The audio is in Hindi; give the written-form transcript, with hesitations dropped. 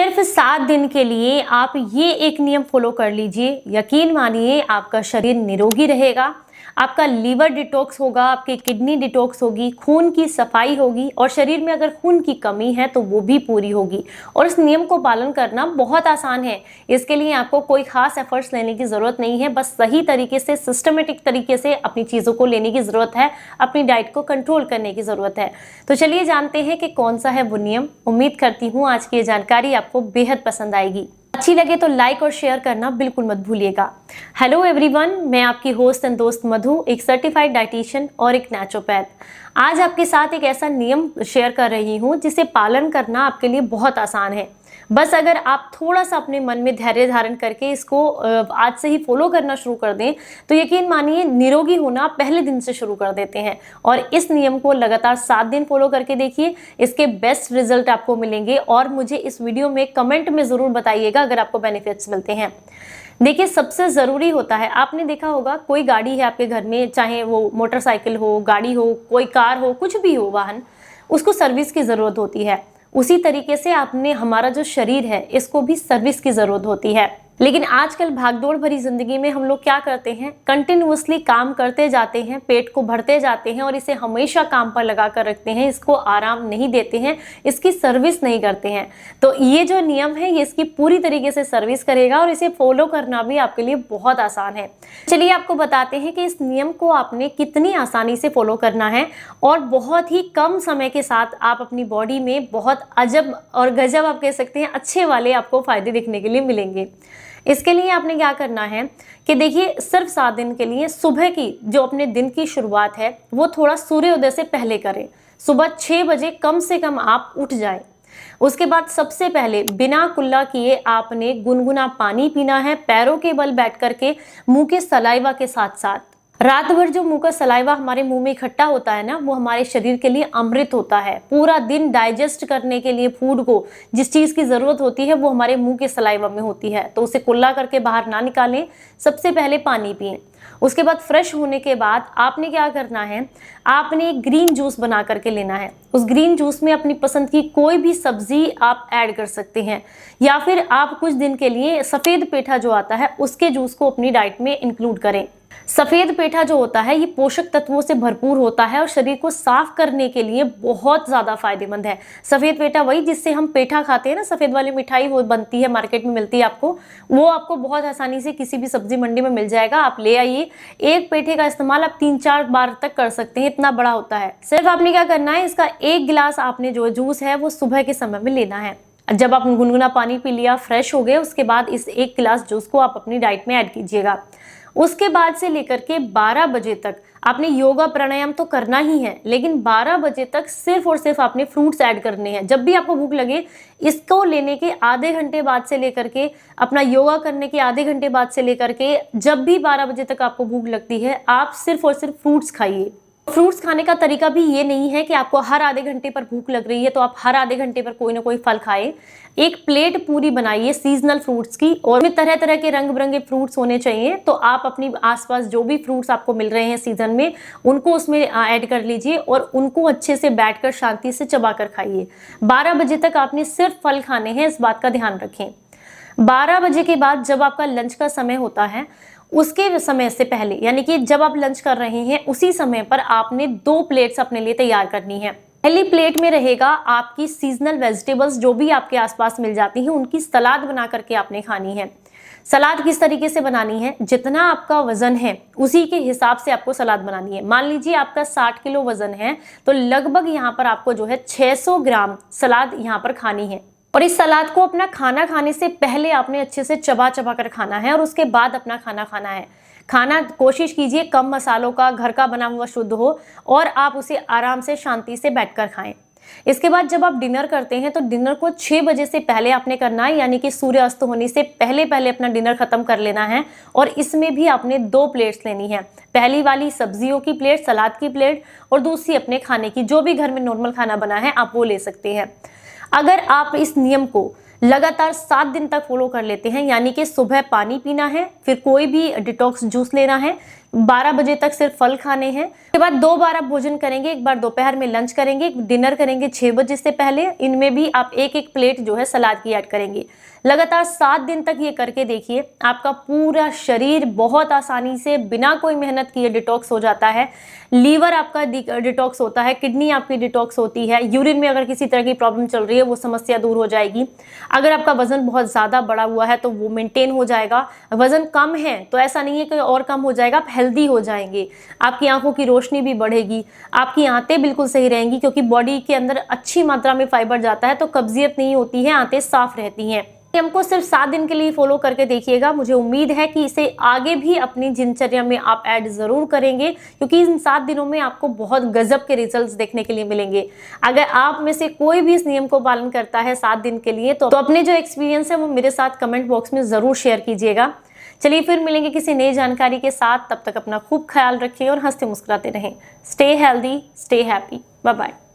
सिर्फ 7 दिन के लिए आप ये एक नियम फॉलो कर लीजिए, यकीन मानिए आपका शरीर निरोगी रहेगा, आपका लीवर डिटॉक्स होगा, आपकी किडनी डिटॉक्स होगी, खून की सफाई होगी और शरीर में अगर खून की कमी है तो वो भी पूरी होगी। और इस नियम को पालन करना बहुत आसान है। इसके लिए आपको कोई खास एफर्ट्स लेने की ज़रूरत नहीं है, बस सही तरीके से सिस्टमेटिक तरीके से अपनी चीज़ों को लेने की ज़रूरत है, अपनी डाइट को कंट्रोल करने की ज़रूरत है। तो चलिए जानते हैं कि कौन सा है वो नियम। उम्मीद करती हूँ आज की ये जानकारी आपको बेहद पसंद आएगी। अच्छी लगे तो लाइक और शेयर करना बिल्कुल मत भूलिएगा। हेलो एवरीवन, मैं आपकी होस्ट एंड दोस्त मधु, एक सर्टिफाइड डाइटिशियन और एक नेचुरोपैथ। आज आपके साथ एक ऐसा नियम शेयर कर रही हूँ जिसे पालन करना आपके लिए बहुत आसान है। बस अगर आप थोड़ा सा अपने मन में धैर्य धारण करके इसको आज से ही फॉलो करना शुरू कर दें तो यकीन मानिए निरोगी होना पहले दिन से शुरू कर देते हैं। और इस नियम को लगातार 7 दिन फॉलो करके देखिए, इसके बेस्ट रिजल्ट आपको मिलेंगे। और मुझे इस वीडियो में कमेंट में ज़रूर बताइएगा अगर आपको बेनिफिट्स मिलते हैं। देखिए, सबसे ज़रूरी होता है, आपने देखा होगा कोई गाड़ी है आपके घर में, चाहे वो मोटरसाइकिल हो, गाड़ी हो, कोई कार हो, कुछ भी हो वाहन, उसको सर्विस की ज़रूरत होती है। उसी तरीके से आपने हमारा जो शरीर है इसको भी सर्विस की ज़रूरत होती है। लेकिन आजकल भागदौड़ भरी जिंदगी में हम लोग क्या करते हैं, कंटिन्यूअसली काम करते जाते हैं, पेट को भरते जाते हैं और इसे हमेशा काम पर लगा कर रखते हैं, इसको आराम नहीं देते हैं, इसकी सर्विस नहीं करते हैं। तो ये जो नियम है ये इसकी पूरी तरीके से सर्विस करेगा और इसे फॉलो करना भी आपके लिए बहुत आसान है। चलिए आपको बताते हैं कि इस नियम को आपने कितनी आसानी से फॉलो करना है और बहुत ही कम समय के साथ आप अपनी बॉडी में बहुत अजब और गजब, आप कह सकते हैं, अच्छे वाले आपको फायदे दिखने के लिए मिलेंगे। इसके लिए आपने क्या करना है कि देखिए, सिर्फ 7 दिन के लिए सुबह की जो अपने दिन की शुरुआत है वो थोड़ा सूर्योदय से पहले करें। सुबह 6 बजे कम से कम आप उठ जाएं। उसके बाद सबसे पहले बिना कुल्ला किए आपने गुनगुना पानी पीना है, पैरों के बल बैठ करके, मुंह के सलाइवा के साथ साथ। रात भर जो मुंह का सलाइवा हमारे मुंह में इकट्ठा होता है ना, वो हमारे शरीर के लिए अमृत होता है। पूरा दिन डाइजेस्ट करने के लिए फूड को जिस चीज़ की ज़रूरत होती है वो हमारे मुंह के सलाइवा में होती है, तो उसे कुल्ला करके बाहर ना निकालें। सबसे पहले पानी पिएं। उसके बाद फ्रेश होने के बाद आपने क्या करना है, आपने एक ग्रीन जूस बना करके लेना है। उस ग्रीन जूस में अपनी पसंद की कोई भी सब्जी आप ऐड कर सकते हैं, या फिर आप कुछ दिन के लिए सफ़ेद पेठा जो आता है उसके जूस को अपनी डाइट में इंक्लूड करें। सफ़ेद पेठा जो होता है ये पोषक तत्वों से भरपूर होता है और शरीर को साफ करने के लिए बहुत ज़्यादा फायदेमंद है। सफ़ेद पेठा वही जिससे हम पेठा खाते हैं ना, सफ़ेद वाली मिठाई वो बनती है, मार्केट में मिलती है आपको, वो आपको बहुत आसानी से किसी भी सब्जी मंडी में मिल जाएगा। आप ले आइए। एक पेठे का इस्तेमाल आप 3-4 बार तक कर सकते हैं, इतना बड़ा होता है। सिर्फ आपने क्या करना है, इसका 1 गिलास आपने जो जूस है वो सुबह के समय में लेना है। जब आप गुनगुना पानी पी लिया, फ्रेश हो गए, उसके बाद इस 1 गिलास जूस को आप अपनी डाइट में ऐड कीजिएगा। उसके बाद से लेकर के 12 बजे तक आपने योगा प्राणायाम तो करना ही है, लेकिन 12 बजे तक सिर्फ और सिर्फ आपने फ्रूट्स ऐड करने हैं। जब भी आपको भूख लगे, इसको लेने के आधे घंटे बाद से लेकर के, अपना योगा करने के आधे घंटे बाद से लेकर के, जब भी 12 बजे तक आपको भूख लगती है, आप सिर्फ और सिर्फ फ्रूट्स खाइए। फ्रूट्स खाने का तरीका भी ये नहीं है कि आपको हर आधे घंटे पर भूख लग रही है तो आप हर आधे घंटे पर कोई ना कोई फल खाएं। एक प्लेट पूरी बनाइए सीजनल फ्रूट्स की, और तरह तरह के रंग बिरंगे फ्रूट्स होने चाहिए। तो आप अपनी आसपास जो भी फ्रूट्स आपको मिल रहे हैं सीजन में, उनको उसमें ऐड कर लीजिए और उनको अच्छे से बैठकर शांति से चबा कर खाइए। 12 बजे तक आपने सिर्फ फल खाने हैं, इस बात का ध्यान रखें। 12 बजे के बाद जब आपका लंच का समय होता है, उसके समय से पहले, यानी कि जब आप लंच कर रहे हैं उसी समय पर आपने 2 प्लेट्स अपने लिए तैयार करनी है। पहली प्लेट में रहेगा आपकी सीजनल वेजिटेबल्स जो भी आपके आसपास मिल जाती हैं, उनकी सलाद बना करके आपने खानी है। सलाद किस तरीके से बनानी है, जितना आपका वजन है उसी के हिसाब से आपको सलाद बनानी है। मान लीजिए आपका 60 किलो वजन है तो लगभग यहाँ पर आपको जो है 600 ग्राम सलाद यहाँ पर खानी है। और इस सलाद को अपना खाना खाने से पहले आपने अच्छे से चबा चबा कर खाना है और उसके बाद अपना खाना खाना है। खाना कोशिश कीजिए कम मसालों का, घर का बना हुआ शुद्ध हो, और आप उसे आराम से शांति से बैठकर खाएं। इसके बाद जब आप डिनर करते हैं तो डिनर को 6 बजे से पहले आपने करना है, यानी कि सूर्य अस्त होने से पहले पहले अपना डिनर खत्म कर लेना है। और इसमें भी आपने 2 प्लेट्स लेनी है। पहली वाली सब्जियों की प्लेट, सलाद की प्लेट, और दूसरी अपने खाने की, जो भी घर में नॉर्मल खाना बना है आप वो ले सकते हैं। अगर आप इस नियम को लगातार 7 दिन तक फॉलो कर लेते हैं, यानी कि सुबह पानी पीना है, फिर कोई भी डिटॉक्स जूस लेना है, 12 बजे तक सिर्फ फल खाने हैं। उसके बाद 2 बार आप भोजन करेंगे, एक बार दोपहर में लंच करेंगे, डिनर करेंगे 6 बजे से पहले। इनमें भी आप एक एक प्लेट जो है सलाद की ऐड करेंगे। लगातार 7 दिन तक ये करके देखिए, आपका पूरा शरीर बहुत आसानी से बिना कोई मेहनत किए डिटॉक्स हो जाता है। लीवर आपका डिटॉक्स होता है, किडनी आपकी डिटॉक्स होती है, यूरिन में अगर किसी तरह की प्रॉब्लम चल रही है वो समस्या दूर हो जाएगी। अगर आपका वजन बहुत ज़्यादा बढ़ा हुआ है तो वो मेंटेन हो जाएगा। वजन कम है तो ऐसा नहीं है कि और कम हो जाएगा, आप हेल्दी हो जाएंगे। आपकी आंखों की रोशनी भी बढ़ेगी, आपकी आंतें बिल्कुल सही रहेंगी, क्योंकि बॉडी के अंदर अच्छी मात्रा में फाइबर जाता है तो कब्जियत नहीं होती है, आंतें साफ रहती हैं। हमको सिर्फ 7 दिन के लिए फॉलो करके देखिएगा। मुझे उम्मीद है कि इसे आगे भी अपनी दिनचर्या में आप ऐड जरूर करेंगे, क्योंकि इन 7 दिनों में आपको बहुत गजब के रिजल्ट्स देखने के लिए मिलेंगे। अगर आप में से कोई भी इस नियम को पालन करता है 7 दिन के लिए तो अपने जो एक्सपीरियंस है वो मेरे साथ कमेंट बॉक्स में जरूर शेयर कीजिएगा। चलिए फिर मिलेंगे किसी नई जानकारी के साथ। तब तक अपना खूब ख्याल रखिए और हंसते मुस्कुराते रहें। Stay healthy, stay happy. Bye bye.